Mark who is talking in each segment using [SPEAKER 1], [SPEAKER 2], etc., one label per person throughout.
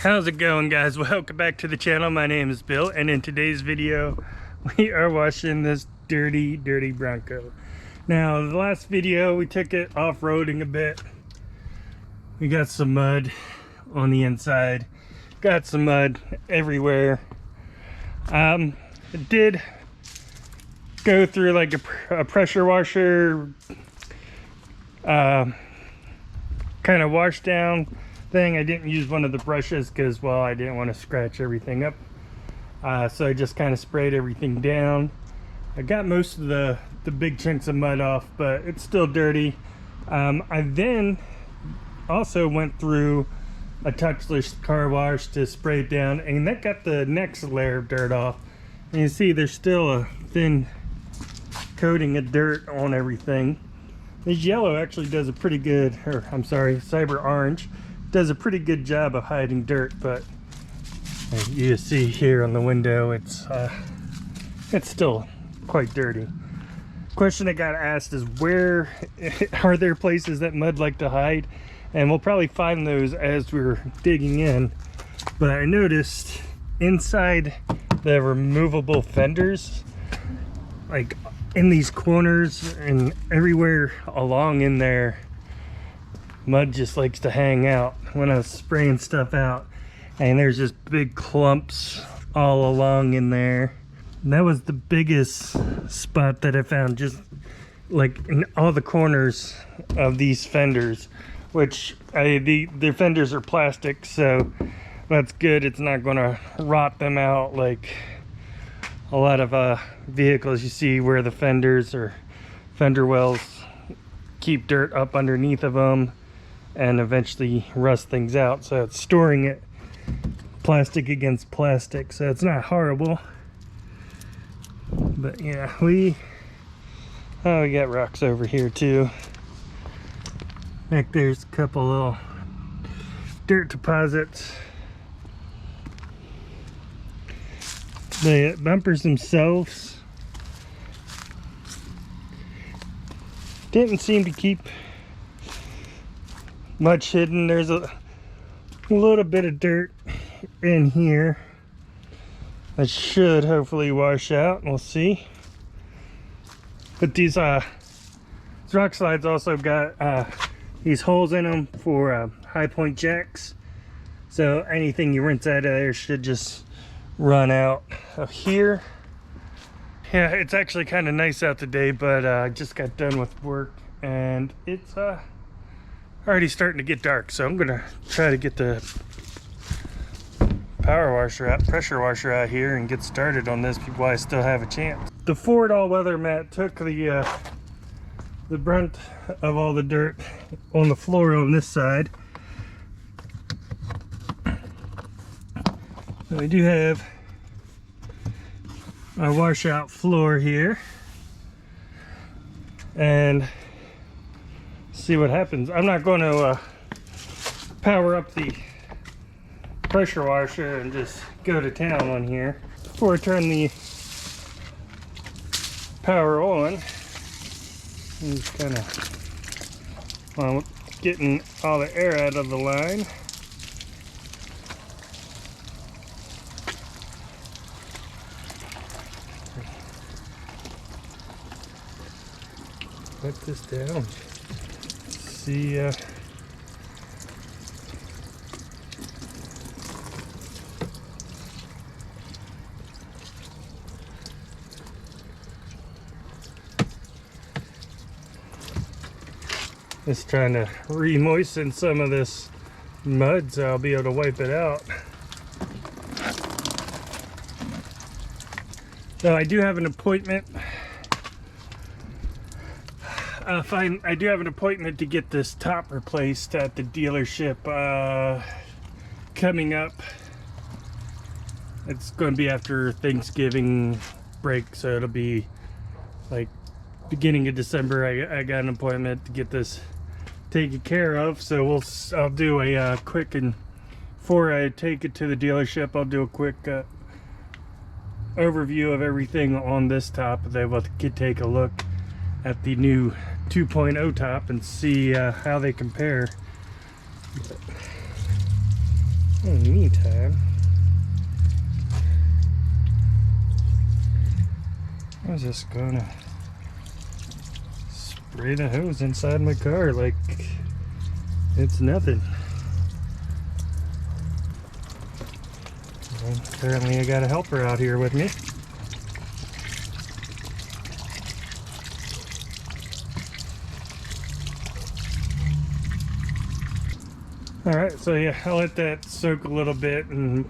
[SPEAKER 1] How's it going, guys? Welcome back to the channel. My name is Bill, and in today's video we are washing this dirty Bronco. Now, the last video we took it off-roading a bit. We got some mud on the inside, got some mud everywhere. It did go through like a pressure washer kind of wash down thing. I didn't use one of the brushes because, well, I didn't want to scratch everything up, so I just kind of sprayed everything down. I got most of the big chunks of mud off, but it's still dirty. I then also went through a touchless car wash to spray it down, and that got the next layer of dirt off. And you see there's still a thin coating of dirt on everything. This yellow actually does a pretty good, or I'm sorry, cyber orange does a pretty good job of hiding dirt, but you see here on the window it's still quite dirty. Question I got asked is, where are there places that mud like to hide? And we'll probably find those as we're digging in, but I noticed inside the removable fenders, like in these corners and everywhere along in there, mud just likes to hang out when I was spraying stuff out, and there's just big clumps all along in there. And that was the biggest spot that I found, just like in all the corners of these fenders, which the fenders are plastic, so that's good. It's not going to rot them out like a lot of vehicles you see where the fenders or fender wells keep dirt up underneath of them and eventually rust things out. So it's storing it plastic against plastic, so it's not horrible. But yeah, we got rocks over here too. Back there's a couple little dirt deposits. The bumpers themselves didn't seem to keep much hidden. There's a little bit of dirt in here that should hopefully wash out. We'll see. But these rock slides also got these holes in them for high point jacks, so anything you rinse out of there should just run out of here. Yeah, it's actually kind of nice out today, but I just got done with work and it's already starting to get dark, so I'm gonna try to get the pressure washer out here and get started on this while I still have a chance. The Ford all-weather mat took the brunt of all the dirt on the floor on this side. So we do have a washout floor here, and see what happens. I'm not going to power up the pressure washer and just go to town on here. Before I turn the power on, I'm just kind of getting all the air out of the line. Let this down. See, just trying to re-moisten some of this mud so I'll be able to wipe it out. So I do have an appointment. I do have an appointment to get this top replaced at the dealership coming up. It's going to be after Thanksgiving break, so it'll be like beginning of December. I got an appointment to get this taken care of, so I'll do a quick, and before I take it to the dealership, I'll do a quick overview of everything on this top. They will take a look at the new 2.0 top and see how they compare. In the meantime, I was just gonna spray the hose inside my car like it's nothing. And apparently I got a helper out here with me. Alright, so yeah, I'll let that soak a little bit and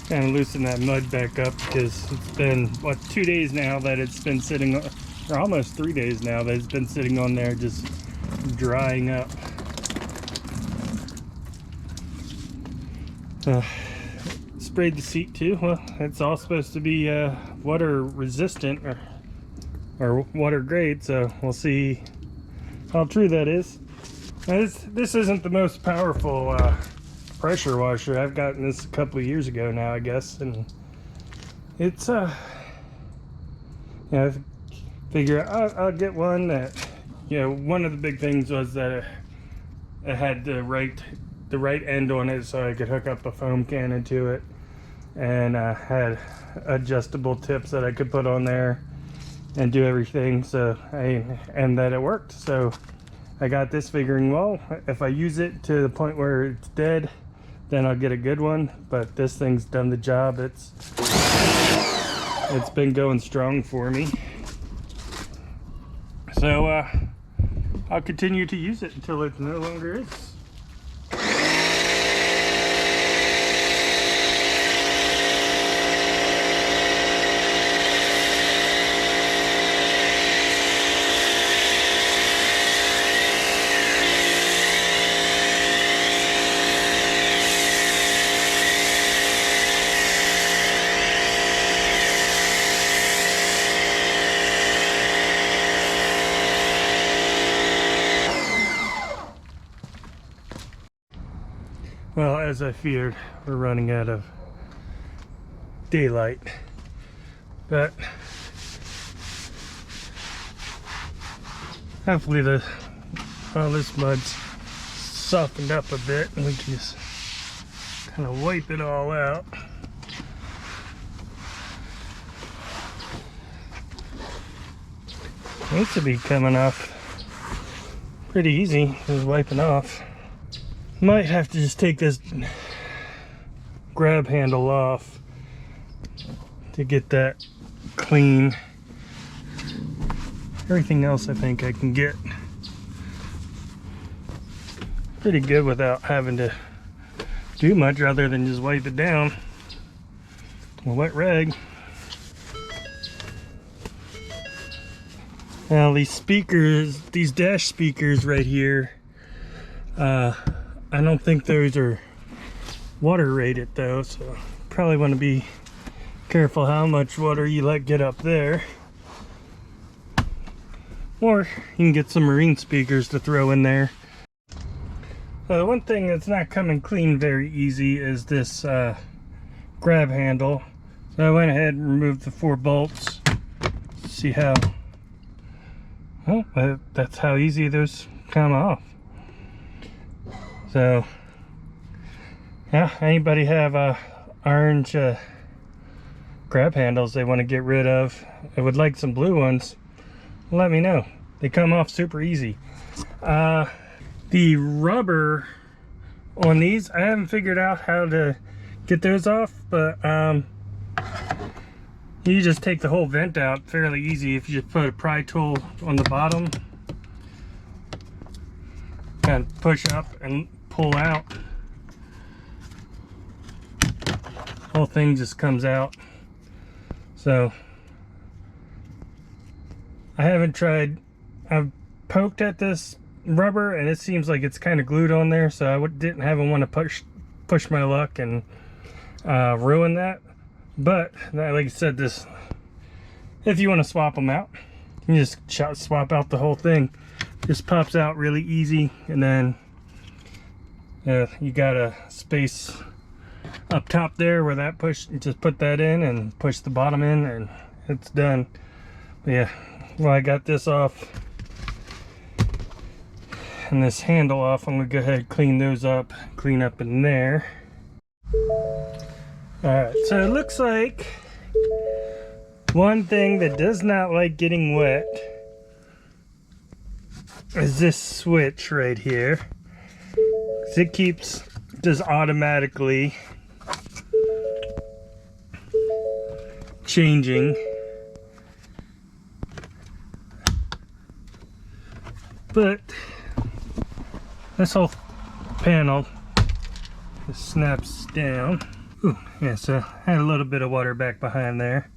[SPEAKER 1] kind of loosen that mud back up, because it's been, what, 2 days now that it's been sitting, or almost 3 days now that it's been sitting on there just drying up. Sprayed the seat too. Well, it's all supposed to be water resistant or water grade, so we'll see how true that is. Now, this isn't the most powerful pressure washer. I've gotten this a couple of years ago now, I guess, and it's I figure I'll get one that, one of the big things was that it had the right end on it, so I could hook up a foam cannon to it, and had adjustable tips that I could put on there and do everything, so and that it worked. So I got this figuring, well, if I use it to the point where it's dead, then I'll get a good one. But this thing's done the job. It's been going strong for me, so I'll continue to use it until it no longer is. Well, as I feared, we're running out of daylight, but hopefully this mud's softened up a bit and we can just kind of wipe it all out. Needs to be coming off pretty easy, just wiping off. Might have to just take this grab handle off to get that clean. Everything else I think I can get pretty good without having to do much other than just wipe it down with a wet rag. Now these speakers, these dash speakers right here, I don't think those are water rated though, so probably want to be careful how much water you let get up there. Or you can get some marine speakers to throw in there. The one thing that's not coming clean very easy is this grab handle. So I went ahead and removed the 4 bolts. See how, well, that's how easy those come off. So yeah, anybody have orange grab handles they want to get rid of, I would like some blue ones, let me know. They come off super easy. The rubber on these, I haven't figured out how to get those off, but you just take the whole vent out fairly easy if you just put a pry tool on the bottom and push up and pull out. Whole thing just comes out. So I haven't tried, I've poked at this rubber and it seems like it's kind of glued on there, so I didn't have want to push my luck and ruin that. But like I said, this, if you want to swap them out, you just swap out the whole thing. Just pops out really easy, and then you got a space up top there where that push, just put that in and push the bottom in and it's done. But yeah, well, I got this off and this handle off. I'm gonna go ahead and clean those up, clean up in there. Alright, so it looks like one thing that does not like getting wet is this switch right here. It does automatically changing. But this whole panel just snaps down. Ooh, yeah, so I had a little bit of water back behind there.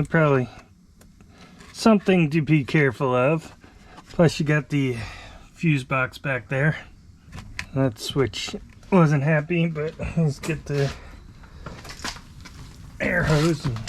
[SPEAKER 1] Probably something to be careful of. Plus you got the fuse box back there. That switch wasn't happy, but let's get the air hose and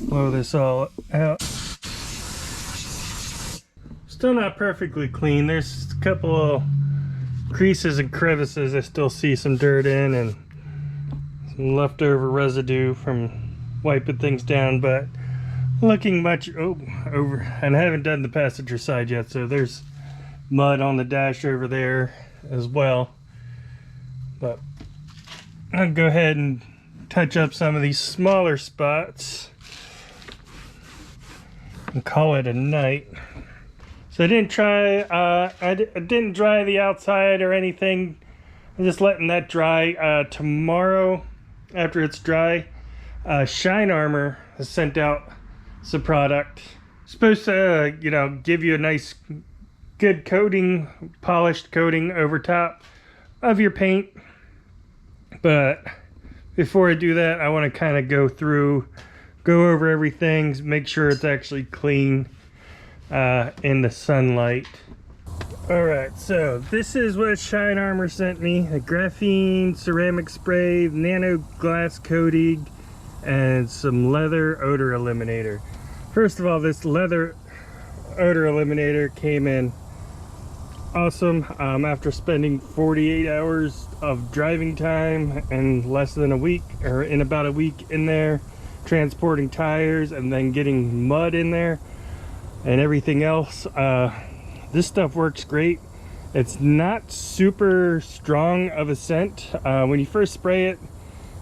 [SPEAKER 1] blow this all out. Still not perfectly clean. There's a couple of creases and crevices I still see some dirt in, and some leftover residue from wiping things down, but looking much over. And I haven't done the passenger side yet, so there's mud on the dash over there as well. But I'll go ahead and touch up some of these smaller spots and call it a night. So I didn't try, I didn't dry the outside or anything. I'm just letting that dry. Tomorrow, after it's dry, Shine Armor has sent out some product. It's supposed to, you know, give you a nice, good coating, polished coating over top of your paint. But before I do that, I want to kind of go over everything, make sure it's actually clean in the sunlight. Alright, so this is what Shine Armor sent me. A graphene ceramic spray, nano glass coating, and some leather odor eliminator. First of all, this leather odor eliminator came in awesome. After spending 48 hours of driving time and less than a week, or in about a week in there, transporting tires and then getting mud in there and everything else, this stuff works great. It's not super strong of a scent. When you first spray it,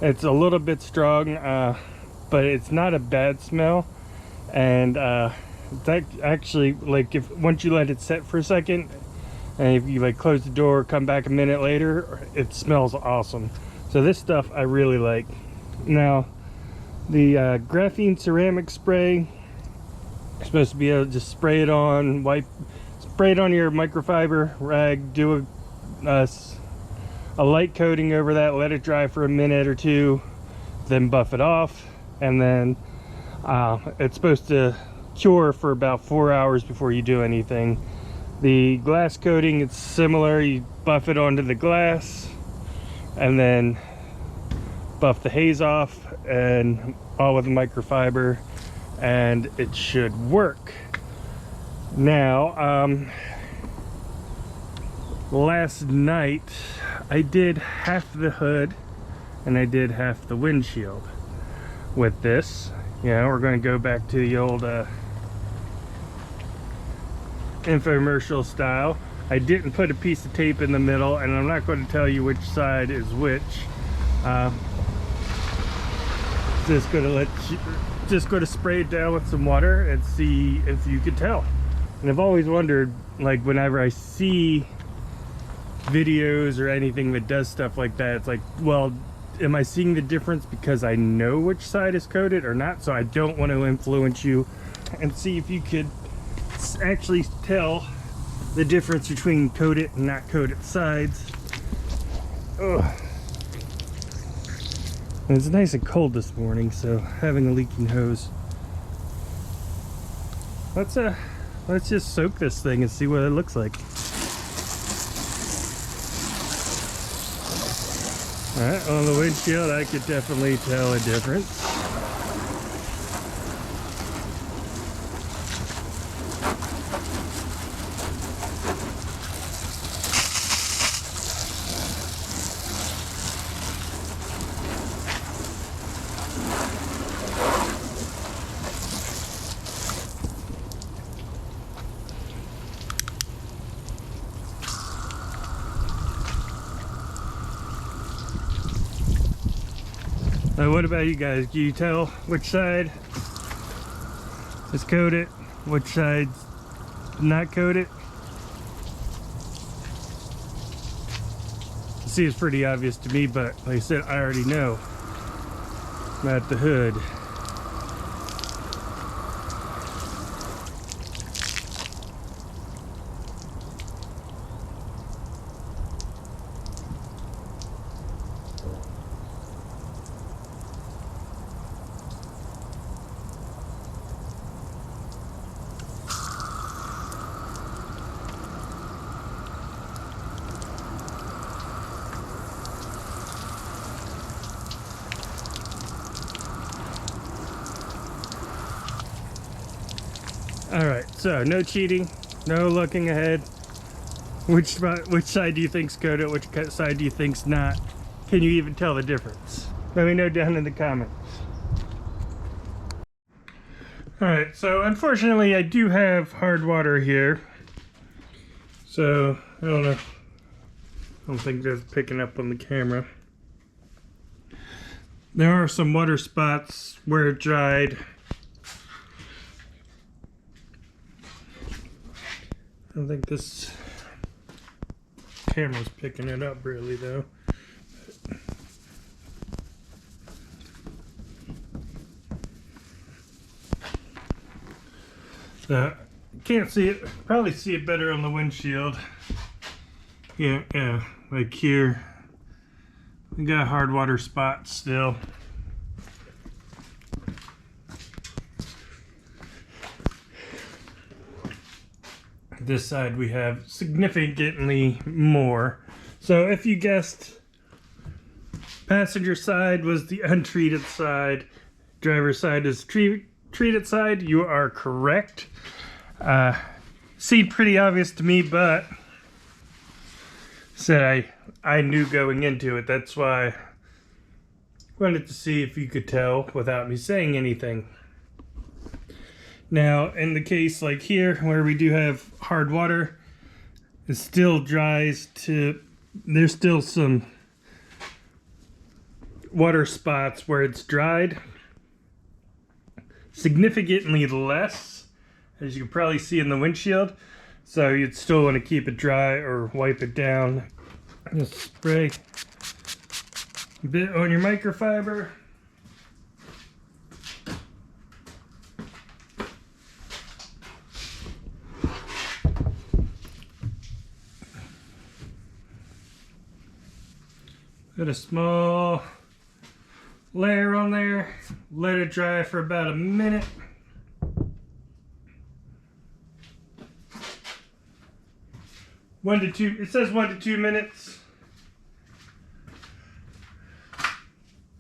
[SPEAKER 1] it's a little bit strong, but it's not a bad smell. And that actually, like, if once you let it set for a second, and if you like close the door, come back a minute later, it smells awesome. So this stuff I really like. Now, the graphene ceramic spray, you're supposed to be able to just spray it on, spray it on your microfiber rag, do a light coating over that, let it dry for a minute or two, then buff it off, and then it's supposed to cure for about 4 hours before you do anything. The glass coating, it's similar. You buff it onto the glass and then buff the haze off, and all with the microfiber, and it should work. Now, last night I did half the hood and I did half the windshield with this. Yeah, we're going to go back to the old infomercial style. I didn't put a piece of tape in the middle, and I'm not going to tell you which side is which. Just going to spray it down with some water and see if you could tell. And I've always wondered, like, whenever I see videos or anything that does stuff like that, it's like, well, am I seeing the difference because I know which side is coated or not? So I don't want to influence you, and see if you could actually tell the difference between coated and not coated sides. Ugh. And it's nice and cold this morning, so having a leaking hose. Let's just soak this thing and see what it looks like. Alright, on the windshield I could definitely tell a difference. What about you guys? Can you tell which side is coated, which side's not coated? See, it's pretty obvious to me, but like I said, I already know. I'm at the hood. All right, so no cheating, no looking ahead. Which side do you think's coated? Which side do you think's not? Can you even tell the difference? Let me know down in the comments. All right, so unfortunately I do have hard water here. So I don't know. I don't think that's picking up on the camera. There are some water spots where it dried. I don't think this camera's picking it up really though. Can't see it. Probably see it better on the windshield. Yeah, like here. We got hard water spots still. This side we have significantly more. So if you guessed passenger side was the untreated side, driver's side is treated side, you are correct. Seemed pretty obvious to me, but said I knew going into it. That's why I wanted to see if you could tell without me saying anything. Now, in the case like here, where we do have hard water, it still dries to, there's still some water spots where it's dried. Significantly less, as you can probably see in the windshield. So you'd still want to keep it dry or wipe it down. Just spray a bit on your microfiber. Put a small layer on there, let it dry for about a minute. It says 1 to 2 minutes.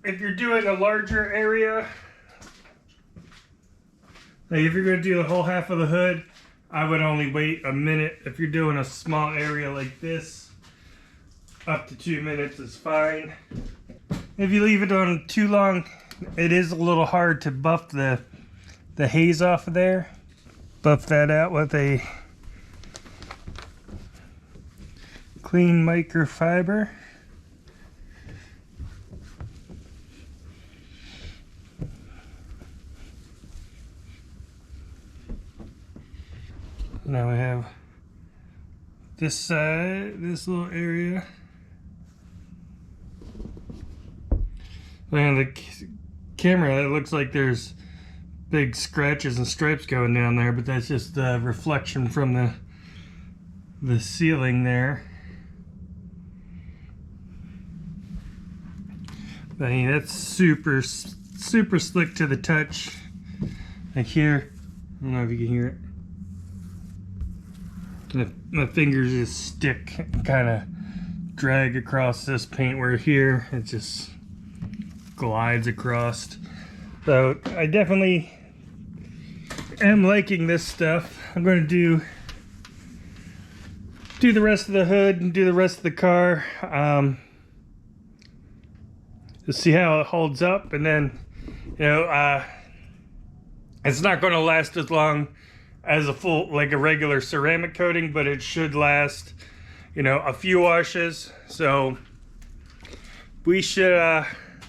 [SPEAKER 1] If you're doing a larger area, like if you're going to do the whole half of the hood, I would only wait a minute. If you're doing a small area like this, up to 2 minutes is fine. If you leave it on too long, it is a little hard to buff the haze off of there. Buff that out with a clean microfiber. Now we have this side, this little area. Man, the camera, it looks like there's big scratches and stripes going down there, but that's just the reflection from the ceiling there. But I mean, that's super slick to the touch. Like here, I don't know if you can hear it. My fingers just stick, kind of drag across this paint, where here it just glides across. So I definitely am liking this stuff. I'm going to do the rest of the hood and do the rest of the car. To see how it holds up, and then, you know, it's not going to last as long as a regular ceramic coating, but it should last, you know, a few washes. So we should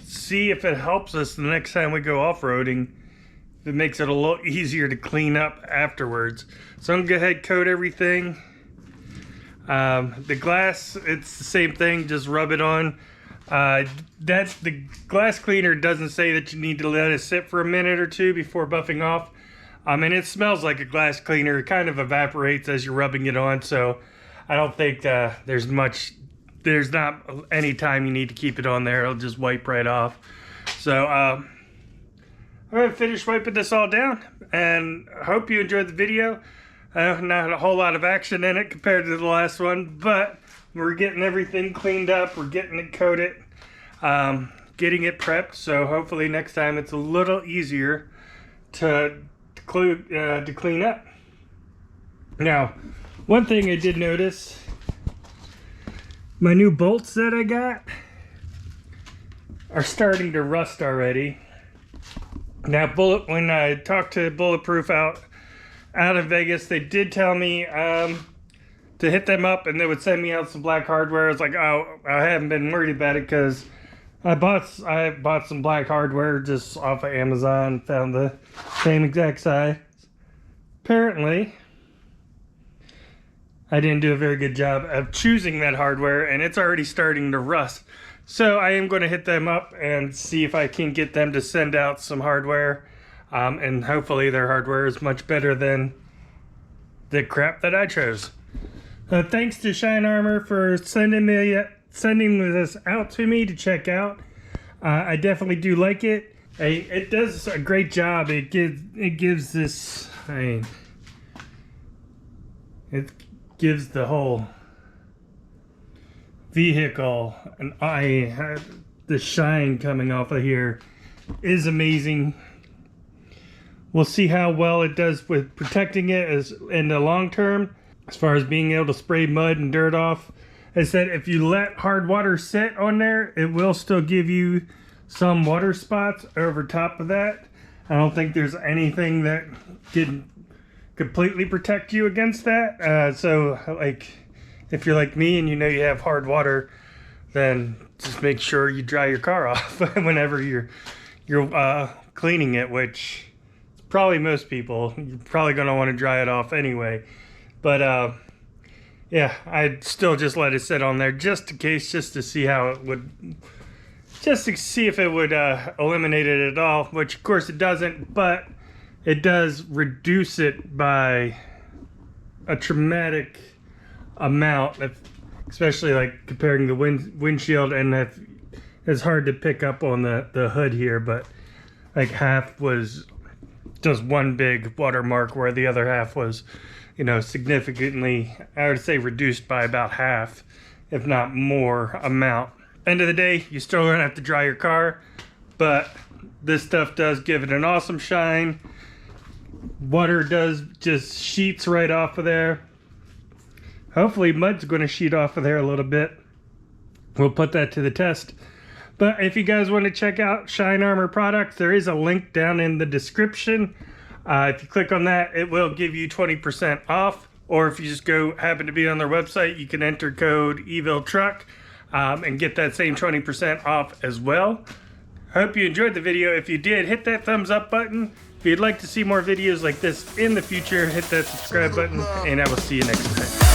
[SPEAKER 1] see if it helps us the next time we go off-roading. It makes it a little easier to clean up afterwards. So I'm gonna go ahead and coat everything. The glass, it's the same thing, just rub it on. The glass cleaner doesn't say that you need to let it sit for a minute or two before buffing off. And it smells like a glass cleaner. It kind of evaporates as you're rubbing it on, so I don't think there's not any time you need to keep it on there. It'll just wipe right off. So I'm gonna finish wiping this all down, and I hope you enjoyed the video. Not a whole lot of action in it compared to the last one, but we're getting everything cleaned up, we're getting it coated, getting it prepped, so hopefully next time it's a little easier to clean up. Now, one thing I did notice, my new bolts that I got are starting to rust already. Now, when I talked to Bulletproof out of Vegas, they did tell me to hit them up and they would send me out some black hardware. I was like, oh, I haven't been worried about it because I bought some black hardware just off of Amazon, found the same exact size. Apparently, I didn't do a very good job of choosing that hardware, and it's already starting to rust. So I am going to hit them up and see if I can get them to send out some hardware. And hopefully their hardware is much better than the crap that I chose. Thanks to Shine Armor for sending this out to me to check out. I definitely do like it. It does a great job. It gives this, it gives the whole vehicle the shine coming off of here is amazing. We'll see how well it does with protecting it in the long term, as far as being able to spray mud and dirt off. I said if you let hard water sit on there, it will still give you some water spots over top of that. I don't think there's anything that can completely protect you against that. So like, if you're like me and you know you have hard water, then just make sure you dry your car off whenever you're cleaning it, which probably most people, you're probably going to want to dry it off anyway. But yeah, I'd still just let it sit on there just in case, just to see how it would, just to see if it would eliminate it at all, which of course it doesn't, but it does reduce it by a traumatic amount, especially like comparing the windshield, and it's hard to pick up on the hood here, but like half was just one big watermark, where the other half was, you know, significantly, I would say, reduced by about half, if not more amount. End of the day, you still gonna have to dry your car, but this stuff does give it an awesome shine. Water does just sheets right off of there. Hopefully mud's going to sheet off of there a little bit. We'll put that to the test. But if you guys want to check out Shine Armor products, there is a link down in the description. If you click on that, it will give you 20% off. Or if you just happen to be on their website, you can enter code EvilTruck and get that same 20% off as well. I hope you enjoyed the video. If you did, hit that thumbs up button. If you'd like to see more videos like this in the future, hit that subscribe button, and I will see you next time.